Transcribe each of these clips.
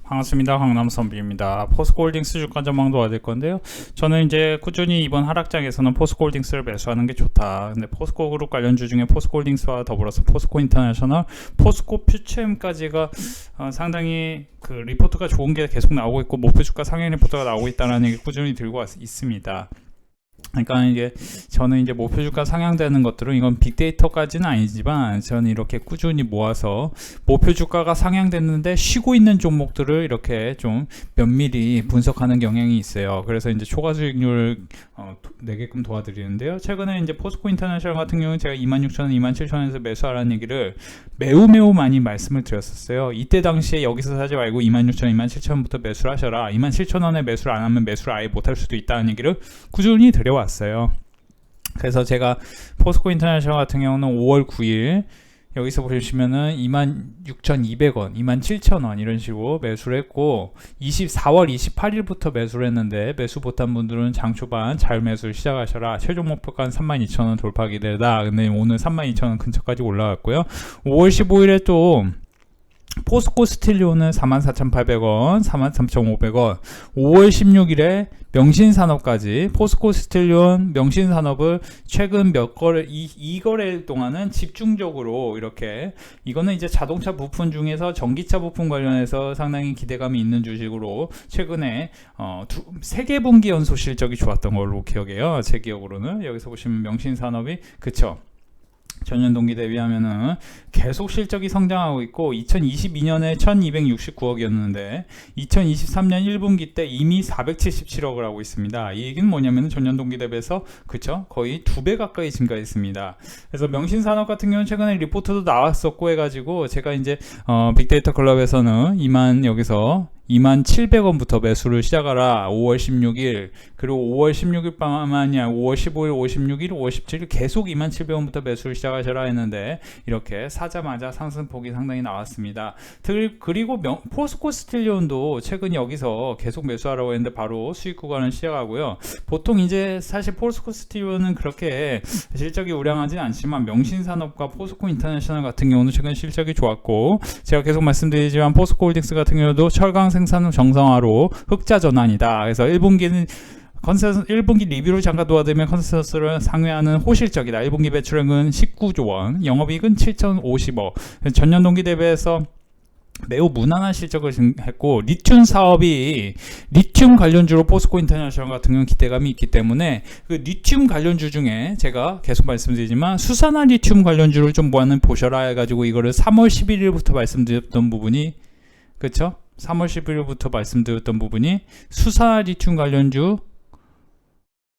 반갑습니다. 강남선비입니다. 포스코홀딩스 주가 전망 도와드릴 건데요. 저는 이제 꾸준히 이번 하락장에서는 포스코홀딩스를 매수하는 게 좋다. 근데 포스코 그룹 관련주 중에 포스코홀딩스와 더불어서 포스코 인터내셔널, 포스코 퓨처엠까지가 상당히 그 리포트가 좋은 게 계속 나오고 있고 목표 주가 상향 리포트가 나오고 있다는 얘기 꾸준히 들고 있습니다. 그러니까 이게 저는 이제 목표 주가 상향되는 것들은 이건 빅데이터까지는 아니지만 저는 이렇게 꾸준히 모아서 목표 주가가 상향됐는데 쉬고 있는 종목들을 이렇게 좀 면밀히 분석하는 경향이 있어요. 그래서 이제 초과 수익률 내게끔 도와드리는데요. 최근에 이제 포스코 인터내셔널 같은 경우는 제가 26,000원, 27,000원에서 매수하라는 얘기를 매우 많이 말씀을 드렸었어요. 이때 당시에 여기서 사지 말고 26,000원, 27,000원부터 매수를 하셔라. 27,000원에 매수를 안 하면 매수를 아예 못할 수도 있다는 얘기를 꾸준히 드려왔어요. 그래서 제가 포스코 인터내셔널 같은 경우는 5월 9일 여기서 보시면은 26,200원, 27,000원 이런 식으로 매수를 했고 4월 28일부터 매수를 했는데 매수 못한 분들은 장 초반 잘 매수를 시작하셔라. 최종 목표가는 32,000원 돌파 기대다. 근데 오늘 32,000원 근처까지 올라갔고요. 5월 15일에 또 포스코 스틸리온은 44,800원, 43,500원, 5월 16일에 명신산업까지 포스코 스틸리온, 명신산업을 최근 몇 거래, 이 거래 동안은 집중적으로 이렇게 이거는 이제 자동차 부품 중에서 전기차 부품 관련해서 상당히 기대감이 있는 주식으로 최근에 3개 분기 연속 실적이 좋았던 걸로 기억해요. 제 기억으로는 여기서 보시면 명신산업이 그쵸. 전년 동기 대비하면은 계속 실적이 성장하고 있고 2022년에 1269억이었는데 2023년 1분기 때 이미 477억을 하고 있습니다. 이 얘기는 뭐냐면 전년 동기 대비해서 그쵸? 거의 2배 가까이 증가했습니다. 그래서 명신산업 같은 경우는 최근에 리포트도 나왔었고 해가지고 제가 이제 빅데이터 클럽에서는 여기서 27,000원부터 매수를 시작하라. 5월 16일 그리고 5월 16일뿐만이 아니라 5월 15일, 5월 16일, 5월 17일 계속 27,000원부터 매수를 시작하셔라 했는데 이렇게 사자마자 상승폭이 상당히 나왔습니다. 그리고 포스코 스틸리온도 최근 여기서 계속 매수하라고 했는데 바로 수익 구간을 시작하고요. 보통 이제 사실 포스코 스틸리온은 그렇게 실적이 우량하진 않지만 명신산업과 포스코 인터내셔널 같은 경우는 최근 실적이 좋았고 제가 계속 말씀드리지만 포스코 홀딩스 같은 경우도 철강 생산 정상화로 흑자 전환이다. 그래서 1분기 리뷰를 잠깐 도와드리면 컨센서스를 상회하는 호실적이다. 1분기 매출액은 19조 원, 영업이익은 7,050억. 전년 동기 대비해서 매우 무난한 실적을 했고 리튬 사업이 리튬 관련주로 포스코 인터내셔널 같은 경우는 기대감이 있기 때문에 그 리튬 관련주 중에 제가 계속 말씀드리지만 수산화 리튬 관련주를 좀 보셔라 해가지고 이거를 3월 11일부터 말씀드렸던 부분이 그쵸? 3월 11일부터 말씀드렸던 부분이 수산화 리튬 관련주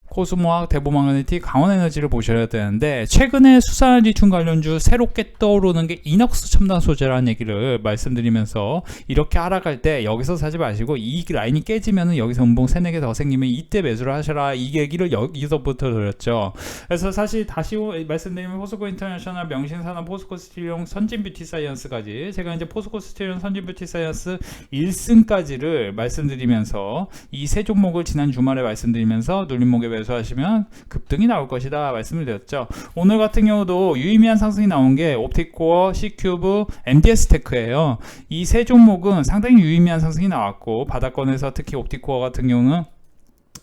코스모와 대보망가네틱, 강원에너지를 보셔야 되는데 최근에 수산화 리튬 관련주 새롭게 떠오르는 게 이녹스 첨단 소재라는 얘기를 말씀드리면서 이렇게 하락할 때 여기서 사지 마시고 이 라인이 깨지면은 여기서 음봉 3-4개 더 생기면 이때 매수를 하셔라. 이 얘기를 여기서부터 드렸죠. 그래서 사실 다시 말씀드리면 포스코 인터내셔널, 명신산업, 포스코 스틸리온, 선진뷰티사이언스까지 제가 이제 포스코 스틸리온, 선진뷰티사이언스 1승까지를 말씀드리면서 이 세 종목을 지난 주말에 말씀드리면서 눌림목에 매수하시면 급등이 나올 것이다 말씀을 드렸죠. 오늘 같은 경우도 유의미한 상승이 나온 게 옵티코어, C큐브, MDS테크예요. 이 세 종목은 상당히 유의미한 상승이 나왔고 바닥권에서 특히 옵티코어 같은 경우는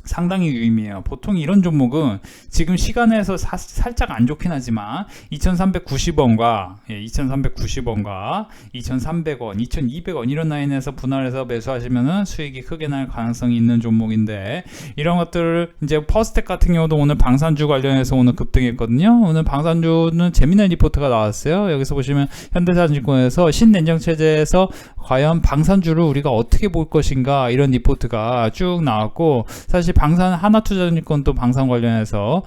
상당히 유의미해요. 보통 이런 종목은 지금 시간에서 살짝 안 좋긴 하지만 2,390원과 2,390원과 2,300원, 2,200원 이런 라인에서 분할해서 매수하시면은 수익이 크게 날 가능성이 있는 종목인데 이런 것들을 이제 퍼스텍 같은 경우도 오늘 방산주 관련해서 오늘 급등했거든요. 오늘 방산주는 재미난 리포트가 나왔어요. 여기서 보시면 현대사증권에서 신냉정체제에서 과연 방산주를 우리가 어떻게 볼 것인가 이런 리포트가 쭉 나왔고 사실 방산 하나투자증권도 방산 관련해서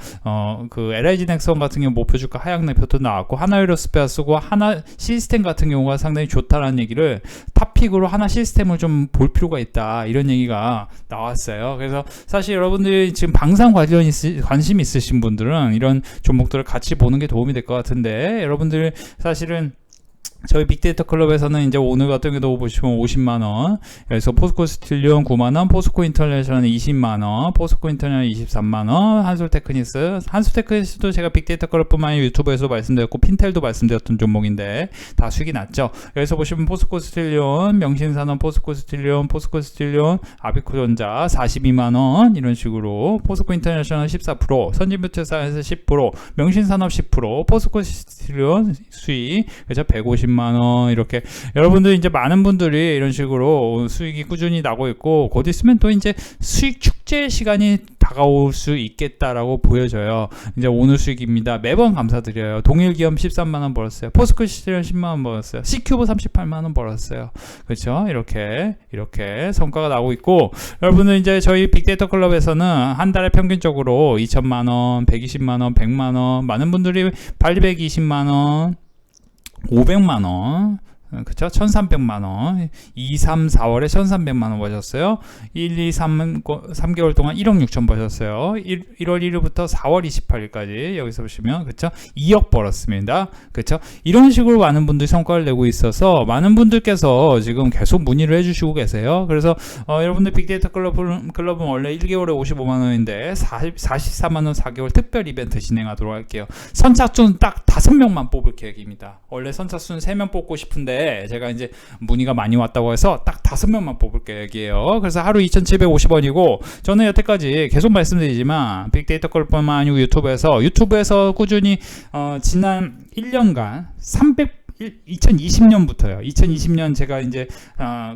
그 LIG 넥선 같은 경우 목표 주가 하향 리포트 나왔고 하나에로스페어스고 하나 시스템 같은 경우가 상당히 좋다라는 얘기를 탑픽으로 하나 시스템을 좀 볼 필요가 있다 이런 얘기가 나왔어요. 그래서 사실 여러분들이 지금 방산 관심 있으신 분들은 이런 종목들을 같이 보는 게 도움이 될 것 같은데 여러분들 사실은 저희 빅데이터 클럽에서는 이제 오늘 같은 경우도 보시면 50만원, 그래서 포스코 스틸리온 9만원, 포스코 인터내셔널 20만원, 포스코 인터내셔널 23만원, 한솔테크니스도 제가 빅데이터 클럽뿐만 아니라 유튜브에서 말씀드렸고 핀텔도 말씀드렸던 종목인데 다 수익이 났죠. 여기서 보시면 포스코 스틸리온, 명신산업 포스코 스틸리온, 아비코전자 42만원 이런 식으로, 포스코 인터내셔널 14%, 선진뷰트사에서 10%, 명신산업 10%, 포스코 스틸리온 수익 그래서 150만원 이렇게 여러분들 이제 많은 분들이 이런 식으로 수익이 꾸준히 나고 있고, 곧 있으면 또 이제 수익 축제 시간이 다가올 수 있겠다라고 보여져요. 이제 오늘 수익입니다. 매번 감사드려요. 동일기업 13만원 벌었어요. 포스코 시티런 10만원 벌었어요. C큐브 38만원 벌었어요. 그렇죠? 이렇게 성과가 나오고 있고, 여러분들 이제 저희 빅데이터 클럽에서는 한 달에 평균적으로 2천만원, 120만원, 100만원, 많은 분들이 820만원, 500만원, 그쵸? 1300만원, 2, 3, 4월에 1300만원 버셨어요. 1, 2, 3개월 동안 1억 6천 버셨어요. 1월 1일부터 4월 28일까지 여기서 보시면, 그쵸? 2억 벌었습니다. 그쵸? 이런 식으로 많은 분들이 성과를 내고 있어서 많은 분들께서 지금 계속 문의를 해주시고 계세요. 그래서 여러분들 빅데이터 클럽은 원래 1개월에 55만원인데 44만원 4개월 특별 이벤트 진행하도록 할게요. 선착순 딱 5명만 뽑을 계획입니다. 원래 선착순 3명 뽑고 싶은데 제가 이제 문의가 많이 왔다고 해서 딱 5명만 뽑을 계획이에요. 그래서 하루 2,750원이고, 저는 여태까지 계속 말씀드리지만 빅데이터 클럽뿐만 아니고 유튜브에서 꾸준히 지난 1년간 2020년부터요. 2020년 제가 이제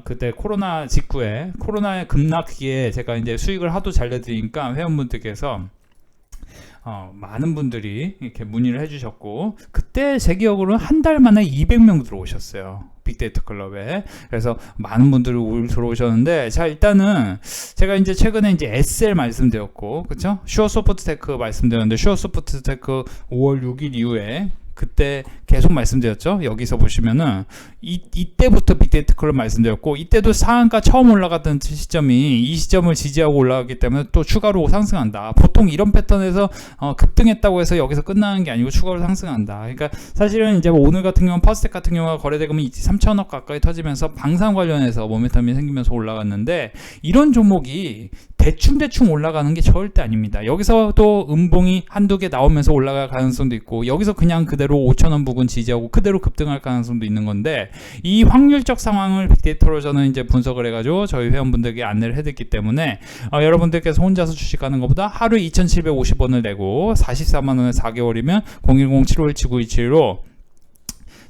그때 코로나 직후에 코로나의 급락기에 제가 이제 수익을 하도 잘 내드리니까 회원분들께서 많은 분들이 이렇게 문의를 해주셨고, 그때 제 기억으로는 한 달 만에 200명 들어오셨어요. 빅데이터 클럽에. 그래서 많은 분들이 들어오셨는데, 자, 일단은 제가 이제 최근에 이제 SL 말씀드렸고, 그쵸? 슈어소프트테크 말씀드렸는데, 슈어소프트테크 5월 6일 이후에 그때 계속 말씀드렸죠. 여기서 보시면은 이때부터 빅데이터 클럽 말씀드렸고, 이때도 상한가 처음 올라갔던 시점이 이 시점을 지지하고 올라갔기 때문에 또 추가로 상승한다. 보통 이런 패턴에서 급등했다고 해서 여기서 끝나는 게 아니고 추가로 상승한다. 그러니까 사실은 이제 오늘 같은 경우는 퍼스텍 같은 경우가 거래대금이 3천억 가까이 터지면서 방산 관련해서 모멘텀이 생기면서 올라갔는데, 이런 종목이 대충 올라가는 게 절대 아닙니다. 여기서 또 음봉이 한두 개 나오면서 올라갈 가능성도 있고, 여기서 그냥 그대로 5천원 부근 지지하고 그대로 급등할 가능성도 있는 건데, 이 확률적 상황을 빅데이터로 저는 이제 분석을 해가지고 저희 회원분들에게 안내를 해드렸기 때문에 여러분들께서 혼자서 주식하는 것보다 하루에 2,750원을 내고 44만원에 4개월이면 010-7517-9227로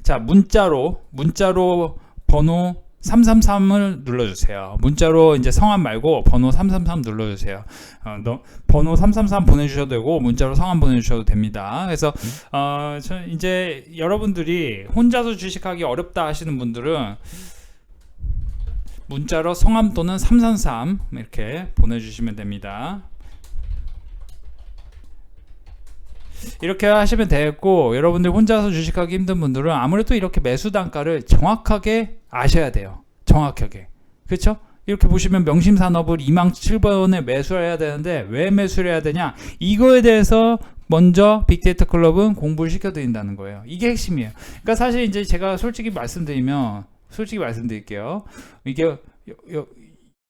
자, 문자로 번호 333을 눌러주세요. 문자로 이제 성함 말고 번호 333 눌러주세요. 번호 333 보내주셔도 되고 문자로 성함 보내주셔도 됩니다. 그래서 이제 여러분들이 혼자서 주식하기 어렵다 하시는 분들은 문자로 성함 또는 333 이렇게 보내주시면 됩니다. 이렇게 하시면 되겠고, 여러분들 혼자서 주식하기 힘든 분들은 아무래도 이렇게 매수 단가를 정확하게 아셔야 돼요. 정확하게. 그렇죠? 이렇게 보시면 명심산업을 27,000원에 매수를 해야 되는데 왜 매수를 해야 되냐? 이거에 대해서 먼저 빅데이터 클럽은 공부를 시켜드린다는 거예요. 이게 핵심이에요. 그러니까 사실 이제 제가 솔직히 말씀드릴게요. 이게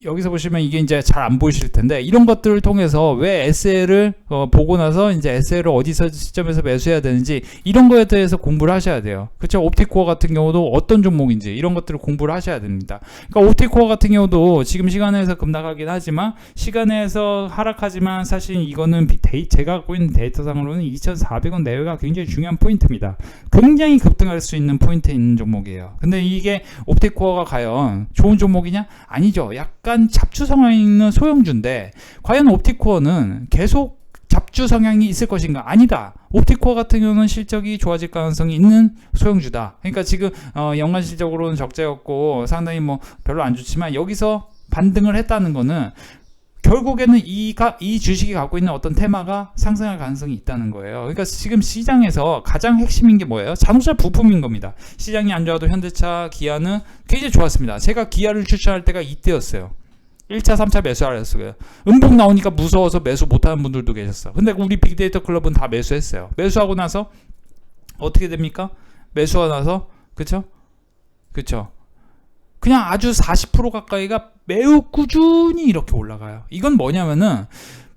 여기서 보시면 이게 이제 잘 안 보이실 텐데, 이런 것들을 통해서 왜 SL을 보고 나서 이제 SL을 어디서 시점에서 매수해야 되는지 이런 거에 대해서 공부를 하셔야 돼요. 그렇죠? 옵티코어 같은 경우도 어떤 종목인지 이런 것들을 공부를 하셔야 됩니다. 그러니까 옵티코어 같은 경우도 지금 시간에서 급락하긴 하지만, 시간에서 하락하지만 사실 이거는 제가 갖고 있는 데이터상으로는 2,400원 내외가 굉장히 중요한 포인트입니다. 굉장히 급등할 수 있는 포인트에 있는 종목이에요. 근데 이게 옵티코어가 과연 좋은 종목이냐? 아니죠. 약간 잡주 성향이 있는 소형주인데, 과연 옵티코어는 계속 잡주 성향이 있을 것인가? 아니다. 옵티코어 같은 경우는 실적이 좋아질 가능성이 있는 소형주다. 그러니까 지금 연간 실적으로는 적자였고 상당히 뭐 별로 안 좋지만, 여기서 반등을 했다는 거는 결국에는 이 주식이 갖고 있는 어떤 테마가 상승할 가능성이 있다는 거예요. 그러니까 지금 시장에서 가장 핵심인 게 뭐예요? 자동차 부품인 겁니다. 시장이 안 좋아도 현대차, 기아는 굉장히 좋았습니다. 제가 기아를 추천할 때가 이때였어요. 1차, 3차 매수하랬어요. 음봉 나오니까 무서워서 매수 못하는 분들도 계셨어. 근데 우리 빅데이터 클럽은 다 매수했어요. 매수하고 나서 어떻게 됩니까? 매수하고 나서, 그쵸? 그쵸? 그냥 아주 40% 가까이가 매우 꾸준히 이렇게 올라가요. 이건 뭐냐면은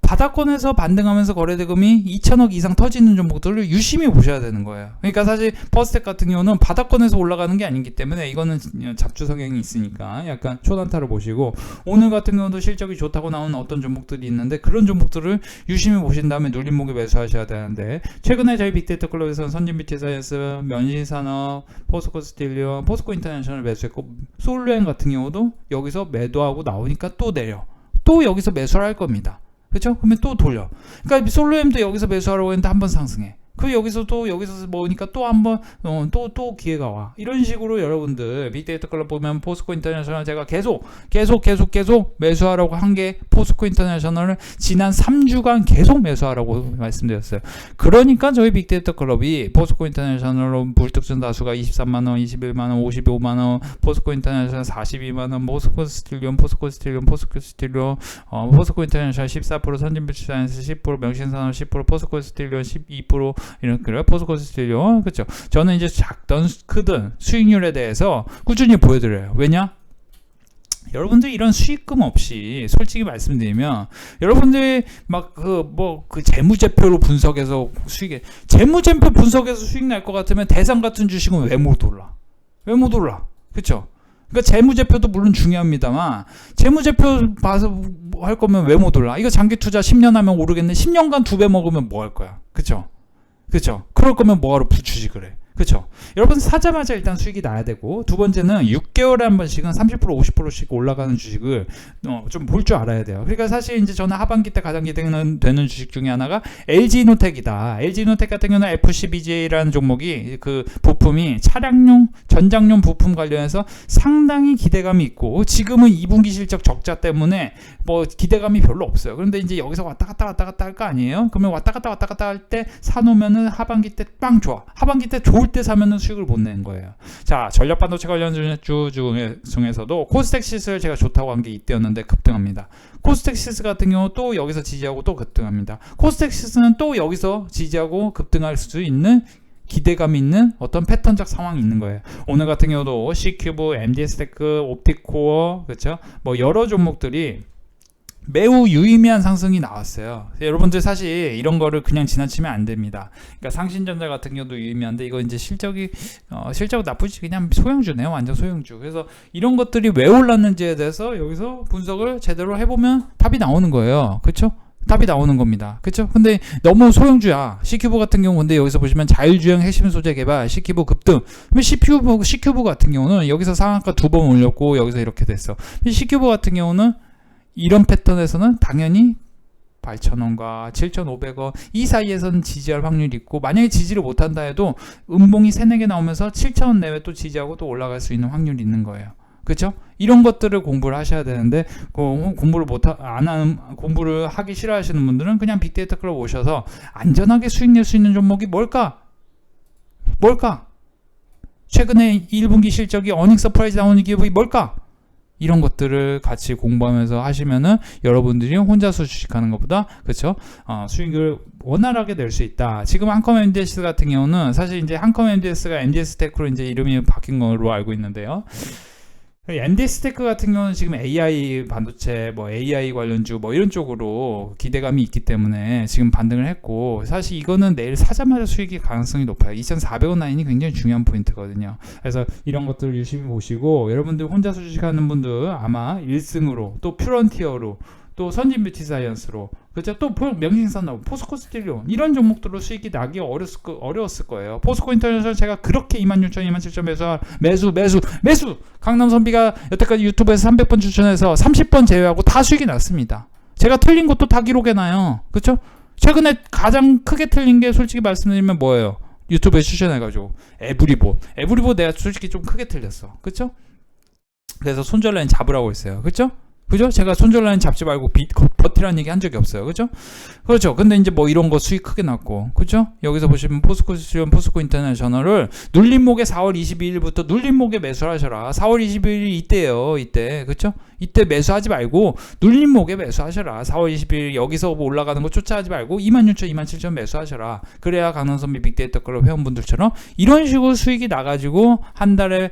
바닥권에서 반등하면서 거래대금이 2천억 이상 터지는 종목들을 유심히 보셔야 되는 거예요. 그러니까 사실 퍼스텍 같은 경우는 바닥권에서 올라가는 게 아니기 때문에 이거는 잡주 성향이 있으니까 약간 초단타를 보시고, 오늘 같은 경우도 실적이 좋다고 나오는 어떤 종목들이 있는데 그런 종목들을 유심히 보신 다음에 눌림목에 매수하셔야 되는데, 최근에 저희 빅데이터 클럽에서는 선진뷰티사이언스, 면신산업, 포스코 스틸리온, 포스코 인터내셔널 매수했고, 솔루엔 같은 경우도 여기서 매도하고 나오니까 또 내려, 또 여기서 매수를 할 겁니다. 그렇죠? 그러면 또 돌려. 그러니까 솔로엠도 여기서 매수하려고 했는데 한번 상승해. 그 여기서 모으니까 또 한번 또 기회가 와. 이런 식으로 여러분들 빅데이터 클럽 보면 포스코 인터내셔널 제가 계속 매수하라고 한 게 포스코 인터내셔널을 지난 3주간 계속 매수하라고 말씀드렸어요. 그러니까 저희 빅데이터 클럽이 포스코 인터내셔널로 불특정 다수가 23만원, 21만원, 55만원, 포스코 인터내셔널 42만원, 포스코 스틸리온, 포스코 인터내셔널 14%, 선진뷰티사이언스 10%, 명신산업 10%, 포스코 스틸리온 12%, 이런 그래요. 포스코 스틸리온. 그렇죠. 저는 이제 작든 크든 수익률에 대해서 꾸준히 보여드려요. 왜냐? 여러분들 이런 수익금 없이 솔직히 말씀드리면, 여러분들이 막 그 재무제표로 분석해서 재무제표 분석해서 수익 날 것 같으면 대상 같은 주식은 왜 못 올라? 그렇죠? 그러니까 재무제표도 물론 중요합니다만, 재무제표 봐서 할 거면 왜 못 올라? 이거 장기 투자 10년 하면 오르겠네. 10년간 2배 먹으면 뭐 할 거야? 그렇죠? 그럴 거면 뭐하러 주식을 해? 그쵸? 여러분 사자마자 일단 수익이 나야 되고, 두 번째는 6개월에 한 번씩은 30% 50%씩 올라가는 주식을 좀 볼 줄 알아야 돼요. 그러니까 사실 이제 저는 하반기 때 가장 기대되는 주식 중에 하나가 LG노텍이다. LG노텍 같은 경우는 FCBJ라는 종목이 그 부품이 차량용 전장용 부품 관련해서 상당히 기대감이 있고, 지금은 2분기 실적 적자 때문에 뭐 기대감이 별로 없어요. 그런데 이제 여기서 왔다 갔다 할 거 아니에요? 그러면 왔다 갔다 할 때 사놓으면은 하반기 때 빵 좋아. 하반기 때 좋을 때 사면은 수익을 못 내는 거예요. 자, 전력 반도체 관련 주 중에서도 코스닥시스를 제가 좋다고 한 게 이때였는데 급등합니다. 코스닥시스 같은 경우 또 여기서 지지하고 또 급등합니다. 코스닥시스는 또 여기서 지지하고 급등할 수 있는 기대감 있는 어떤 패턴적 상황이 있는 거예요. 오늘 같은 경우도 C큐브, MD스테크, 옵티코어, 그렇죠? 뭐 여러 종목들이 매우 유의미한 상승이 나왔어요. 여러분들 사실 이런 거를 그냥 지나치면 안 됩니다. 그러니까 상신전자 같은 경우도 유의미한데, 이거 이제 실적 나쁘지, 그냥 소형주네요. 완전 소형주. 그래서 이런 것들이 왜 올랐는지에 대해서 여기서 분석을 제대로 해보면 답이 나오는 거예요. 그렇죠? 답이 나오는 겁니다. 그쵸? 근데 너무 소형주야. C큐브 같은 경우, 근데 여기서 보시면 자율주행 핵심 소재 개발, C큐브 급등. C큐브 같은 경우는 여기서 상한가 2번 올렸고, 여기서 이렇게 됐어. C큐브 같은 경우는 이런 패턴에서는 당연히 8,000원과 7,500원 이 사이에서는 지지할 확률이 있고, 만약에 지지를 못한다 해도 음봉이 3-4개 나오면서 7,000원 내외 또 지지하고 또 올라갈 수 있는 확률이 있는 거예요. 그렇죠? 이런 것들을 공부를 하셔야 되는데, 공부를 공부를 하기 싫어하시는 분들은 그냥 빅데이터 클럽 오셔서 안전하게 수익 낼 수 있는 종목이 뭘까? 최근에 1분기 실적이 어닝 서프라이즈 나오는 기업이 뭘까? 이런 것들을 같이 공부하면서 하시면은 여러분들이 혼자서 주식하는 것보다, 그렇죠? 수익을 원활하게 낼 수 있다. 지금 한컴 MDS 같은 경우는 사실 이제 한컴 MDS가 MD스테크로 이제 이름이 바뀐 걸로 알고 있는데요. MD스테크 같은 경우는 지금 AI 반도체, 뭐 AI 관련주 뭐 이런 쪽으로 기대감이 있기 때문에 지금 반등을 했고, 사실 이거는 내일 사자마자 수익의 가능성이 높아요. 2,400원 라인이 굉장히 중요한 포인트거든요. 그래서 이런 것들을 유심히 보시고, 여러분들 혼자서 주식하는 분들 아마 1승으로, 또 퓨런티어로, 또 선진뷰티사이언스로, 그렇죠? 또 명신산업, 포스코 스틸리온 이런 종목들로 수익이 나기 어려웠을 거예요. 포스코 인터내셔널 제가 그렇게 26,000, 27,000 매수 강남선비가 여태까지 유튜브에서 300번 추천해서 30번 제외하고 다 수익이 났습니다. 제가 틀린 것도 다 기록해 놔요. 그렇죠? 최근에 가장 크게 틀린 게 솔직히 말씀드리면 뭐예요? 유튜브에 추천해가지고 에브리봇 내가 솔직히 좀 크게 틀렸어. 그렇죠? 그래서 손절 라인 잡으라고 했어요. 그렇죠? 제가 손절 라인 잡지 말고 버티라는 얘기 한 적이 없어요. 그렇죠? 근데 이제 뭐 이런 거 수익 크게 났고, 그렇죠? 여기서 보시면 포스코 스틸리온, 포스코 인터내셔널을 눌림목에 4월 22일부터 눌림목에 매수를 하셔라. 4월 22일이 이때예요. 이때. 그렇죠? 이때 매수하지 말고 눌림목에 매수하셔라. 4월 20일 여기서 뭐 올라가는 거 쫓아하지 말고 26,000, 27,000 매수하셔라. 그래야 강남선비 빅데이터 클럽 회원분들처럼 이런 식으로 수익이 나가지고 한 달에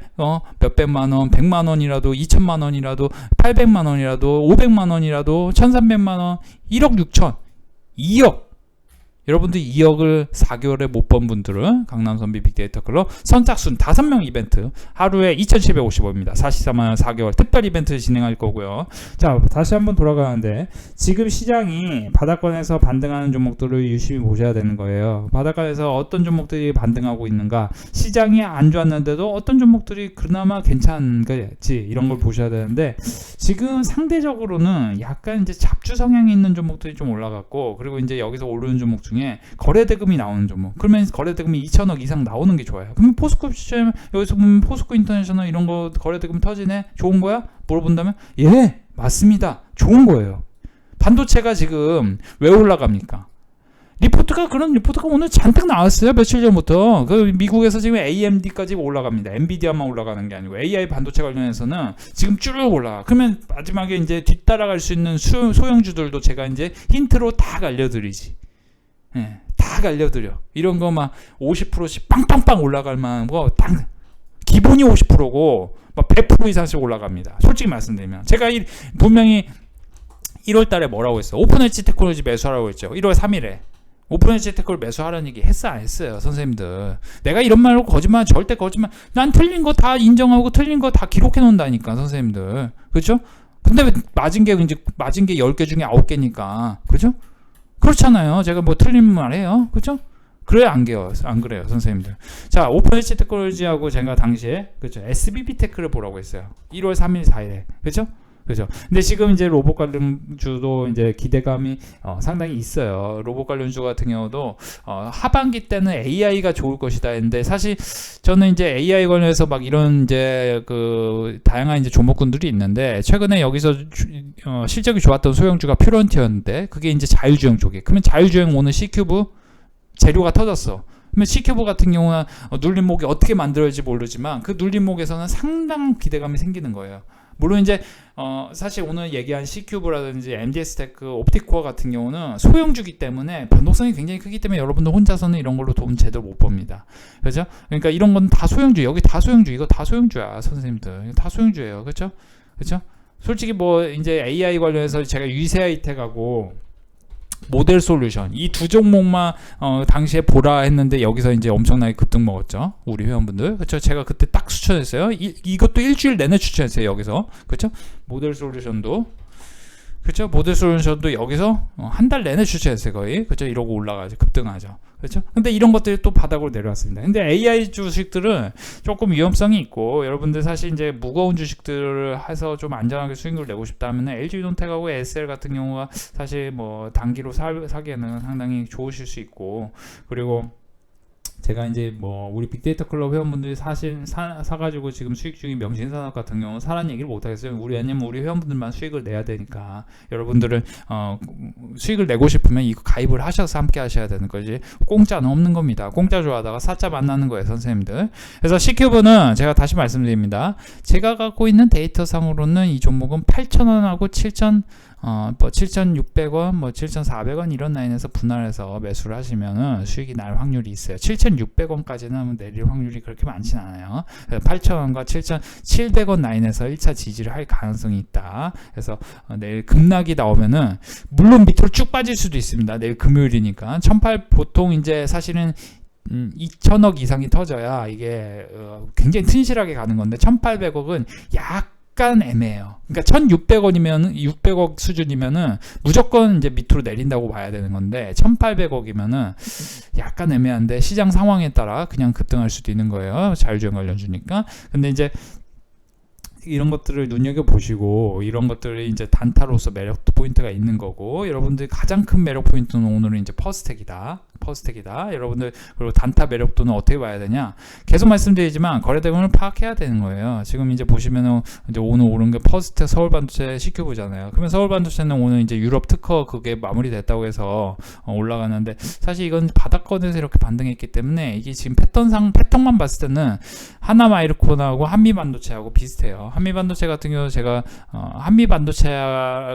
몇백만 원, 100만 원이라도, 2천만 원이라도, 800만 원이라도, 500만 원이라도, 1300만 원, 1억 6천, 2억. 여러분들 2억을 4개월에 못 번 분들은 강남선비 빅데이터 클럽 선착순 5명 이벤트 하루에 2,750원입니다. 44만원 4개월 특별 이벤트 진행할 거고요. 자, 다시 한번 돌아가는데 지금 시장이 바닥권에서 반등하는 종목들을 유심히 보셔야 되는 거예요. 바닥권에서 어떤 종목들이 반등하고 있는가, 시장이 안 좋았는데도 어떤 종목들이 그나마 괜찮은지 이런 걸 보셔야 되는데, 지금 상대적으로는 약간 이제 잡주 성향이 있는 종목들이 좀 올라갔고, 그리고 이제 여기서 오르는 종목 중에 거래대금이 나오는 종목, 그러면 거래대금이 2천억 이상 나오는 게 좋아요. 그러면 포스코 시스템, 여기서 보면 포스코 인터내셔널 이런 거 거래대금 터지네, 좋은 거야? 물어본다면 예, 맞습니다, 좋은 거예요. 반도체가 지금 왜 올라갑니까? 그런 리포트가 오늘 잔뜩 나왔어요. 며칠 전부터. 그 미국에서 지금 AMD까지 올라갑니다. 엔비디아만 올라가는 게 아니고 AI 반도체 관련해서는 지금 쭉 올라가. 그러면 마지막에 이제 뒤따라갈 수 있는 소형주들도 제가 이제 힌트로 다 알려드리지. 예, 다 알려드려. 이런 거 막 50%씩 빵빵빵 올라갈 만한 거 딱 기본이 50%고 막 100% 이상씩 올라갑니다. 솔직히 말씀드리면 제가 분명히 1월 달에 뭐라고 했어요? 오픈 엣지 테크놀로지 매수하라고 했죠. 1월 3일에 오픈 엣지 테크를 매수하라는 얘기 했어 안 했어요? 선생님들, 내가 이런 말로 거짓말, 절대 거짓말, 난 틀린 거 다 인정하고 틀린 거 다 기록해 놓는다니까 선생님들, 그렇죠? 근데 왜 맞은 게 10개 중에 9개니까, 그렇죠? 그렇잖아요. 제가 뭐 틀린 말 해요, 그렇죠? 그래요, 안 그래요 선생님들? 자, 오픈 엣지 테크놀로지하고 제가 당시에, 그렇죠, SBB 테크를 보라고 했어요. 1월 3일 4일에, 그렇죠? 그죠. 근데 지금 이제 로봇 관련주도 이제 기대감이 상당히 있어요. 로봇 관련주 같은 경우도 하반기 때는 AI가 좋을 것이다 했는데, 사실 저는 이제 AI 관련해서 막 이런 이제 그 다양한 이제 종목군들이 있는데, 최근에 여기서 실적이 좋았던 소형주가 퓨런티였는데 그게 이제 자율주행 쪽에, 그러면 자율주행 오는 C큐브 재료가 터졌어. 그러면 C큐브 같은 경우는 눌림목이 어떻게 만들어질지 모르지만 그 눌림목에서는 상당한 기대감이 생기는 거예요. 물론 이제 사실 오늘 얘기한 C큐브라든지 MDS테크, 옵티코어 같은 경우는 소형주기 때문에 변동성이 굉장히 크기 때문에 여러분들 혼자서는 이런 걸로 돈 제대로 못 법니다. 그렇죠? 그러니까 이런 건 다 소형주, 여기 다 소형주, 이거 다 소형주야 선생님들, 이거 다 소형주예요. 그렇죠? 그렇죠? 솔직히 뭐 이제 AI 관련해서 제가 유세하이텍하고 모델 솔루션 이 두 종목만 당시에 보라 했는데 여기서 이제 엄청나게 급등 먹었죠, 우리 회원분들. 그렇죠? 제가 그때 딱 추천했어요. 이것도 일주일 내내 추천했어요 여기서. 그렇죠? 모델 솔루션도, 그렇죠? 모델 솔루션도 여기서 한 달 내내 추천했어요 거의. 그렇죠? 이러고 올라가죠, 급등하죠. 그렇죠? 근데 이런 것들이 또 바닥으로 내려왔습니다. 근데 AI 주식들은 조금 위험성이 있고, 여러분들 사실 이제 무거운 주식들을 해서 좀 안전하게 수익을 내고 싶다면 LG위론텍하고 SL 같은 경우가 사실 뭐 단기로 사기에는 상당히 좋으실 수 있고, 그리고 제가 이제 뭐 우리 빅데이터 클럽 회원분들이 사실 사가지고 지금 수익 중인 명신산업 같은 경우는 사라는 얘기를 못 하겠어요. 왜냐면 우리 회원분들만 수익을 내야 되니까. 여러분들은 수익을 내고 싶으면 이거 가입을 하셔서 함께 하셔야 되는 거지, 공짜는 없는 겁니다. 공짜 좋아하다가 사짜 만나는 거예요 선생님들. 그래서 C큐브는 제가 다시 말씀드립니다. 제가 갖고 있는 데이터상으로는 이 종목은 8,000원하고 7,600원, 뭐 7,400원 이런 라인에서 분할해서 매수를 하시면은 수익이 날 확률이 있어요. 7,600원까지는 내릴 확률이 그렇게 많진 않아요. 8,000원과 7,700원 라인에서 1차 지지를 할 가능성이 있다. 그래서 내일 급락이 나오면은 물론 밑으로 쭉 빠질 수도 있습니다. 내일 금요일이니까. 보통 이제 사실은 2천억 이상이 터져야 이게 굉장히 튼실하게 가는 건데, 1,800억은 약간 애매해요. 그러니까 1,600원이면 600억 수준이면은 무조건 이제 밑으로 내린다고 봐야 되는 건데, 1,800억이면은 약간 애매한데 시장 상황에 따라 그냥 급등할 수도 있는 거예요. 자율주행 관련주니까. 근데 이제 이런 것들을 눈여겨 보시고, 이런 것들이 이제 단타로서 매력 포인트가 있는 거고, 여러분들 가장 큰 매력 포인트는 오늘은 이제 퍼스텍이다. 여러분들, 그리고 단타 매력도는 어떻게 봐야 되냐? 계속 말씀드리지만 거래대금을 파악해야 되는 거예요. 지금 이제 보시면은 이제 오늘 오른 게 퍼스텍 서울반도체 C큐브잖아요. 그러면 서울반도체는 오늘 이제 유럽 특허 그게 마무리됐다고 해서 올라가는데, 사실 이건 바닥권에서 이렇게 반등했기 때문에 이게 지금 패턴만 봤을 때는 하나마이크론하고 한미반도체하고 비슷해요. 한미 반도체 같은 경우 제가 한미 반도체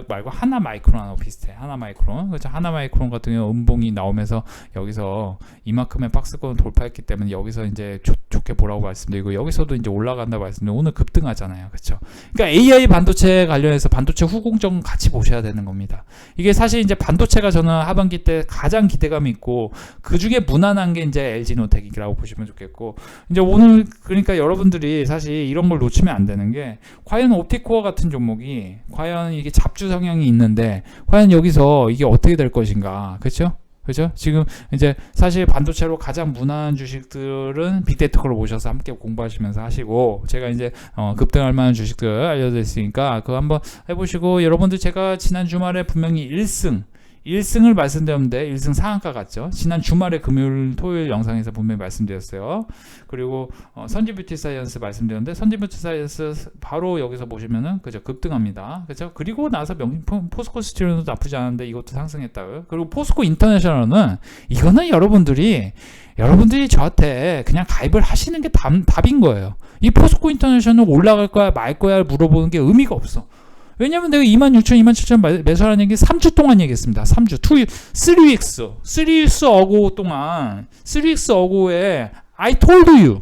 말고 하나 마이크론하고 비슷해. 하나 마이크론. 그렇죠? 하나 마이크론 같은 경우 음봉이 나오면서 여기서 이만큼의 박스권을 돌파했기 때문에 여기서 이제 좋게 보라고 말씀드리고, 여기서도 이제 올라간다 말씀드리고, 오늘 급등하잖아요. 그렇죠? 그러니까 AI 반도체 관련해서 반도체 후공정 같이 보셔야 되는 겁니다. 이게 사실 이제 반도체가 저는 하반기 때 가장 기대감이 있고, 그 중에 무난한 게 이제 LG노텍이라고 보시면 좋겠고, 이제 오늘 그러니까 여러분들이 사실 이런 걸 놓치면 안 되는 게, 과연 옵티코어 같은 종목이 과연 이게 잡주 성향이 있는데 과연 여기서 이게 어떻게 될 것인가. 그렇죠? 그죠? 지금 이제 사실 반도체로 가장 무난한 주식들은 빅데이터로 모셔서 함께 공부하시면서 하시고, 제가 이제 급등할 만한 주식들 알려드렸으니까 그거 한번 해보시고, 여러분들 제가 지난 주말에 분명히 1승을 말씀드렸는데 1승 상한가 같죠? 지난 주말에 금요일 토요일 영상에서 분명히 말씀드렸어요. 그리고 선지뷰티 사이언스 말씀드렸는데, 선지뷰티 사이언스 바로 여기서 보시면은 그죠, 급등합니다. 그죠? 그리고 나서 포스코 스틸은 나쁘지 않은데 이것도 상승했다고요. 그리고 포스코 인터내셔널은 이거는 여러분들이 저한테 그냥 가입을 하시는 게 답인 거예요. 이 포스코 인터내셔널 올라갈 거야 말 거야 물어보는 게 의미가 없어. 왜냐면 내가 26,000, 27,000 매수하는 얘기 3주 동안 얘기했습니다. 3주, 3weeks 어고 동안, 3weeks 어고에 I told you,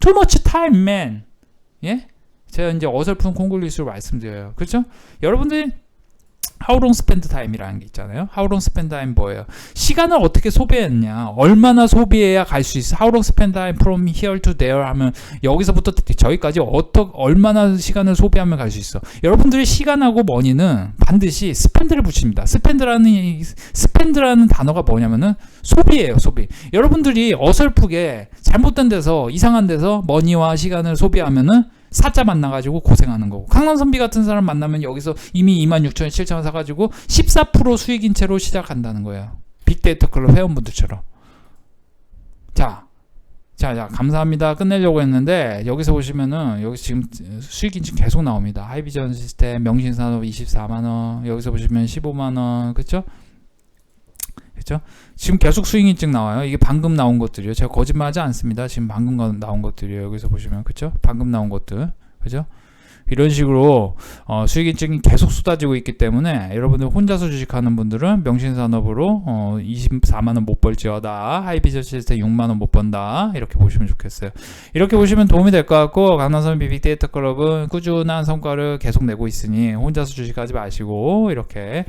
too much time, man. 예? 제가 이제 어설픈 콩글리시로 말씀드려요. 그렇죠? 여러분들이 How long spend time이라는 게 있잖아요. How long spend time 뭐예요? 시간을 어떻게 소비했냐, 얼마나 소비해야 갈 수 있어. How long spend time from here to there 하면 여기서부터 저기까지 얼마나 시간을 소비하면 갈 수 있어. 여러분들이 시간하고 머니는 반드시 스펜드를 붙입니다. 스펜드라는 단어가 뭐냐면은 소비예요, 소비. 여러분들이 어설프게 잘못된 데서, 이상한 데서 머니와 시간을 소비하면은 사자 만나가지고 고생하는 거고, 강남선비 같은 사람 만나면 여기서 이미 26,000원, 7,000원 사가지고 14% 수익인 채로 시작한다는 거예요. 빅데이터 클럽 회원분들처럼. 자, 감사합니다. 끝내려고 했는데, 여기서 보시면은, 여기 지금 수익인증 계속 나옵니다. 하이비전 시스템, 명신산업 24만원, 여기서 보시면 15만원, 그쵸? 그쵸? 지금 계속 수익인증 나와요. 이게 방금 나온 것들이요. 제가 거짓말하지 않습니다. 지금 방금 나온 것들이에요. 여기서 보시면, 그쵸? 방금 나온 것들, 그죠? 이런 식으로 수익인증이 계속 쏟아지고 있기 때문에, 여러분들 혼자서 주식하는 분들은 명신산업으로 24만원 못 벌지어다, 하이비전 시스템 6만원 못 번다, 이렇게 보시면 좋겠어요. 이렇게 보시면 도움이 될 것 같고, 강남선비 빅데이터 클럽은 꾸준한 성과를 계속 내고 있으니 혼자서 주식하지 마시고, 이렇게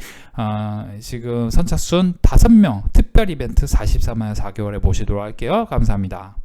지금 선착순 5명 특별 이벤트 44만 4개월에 모시도록 할게요. 감사합니다.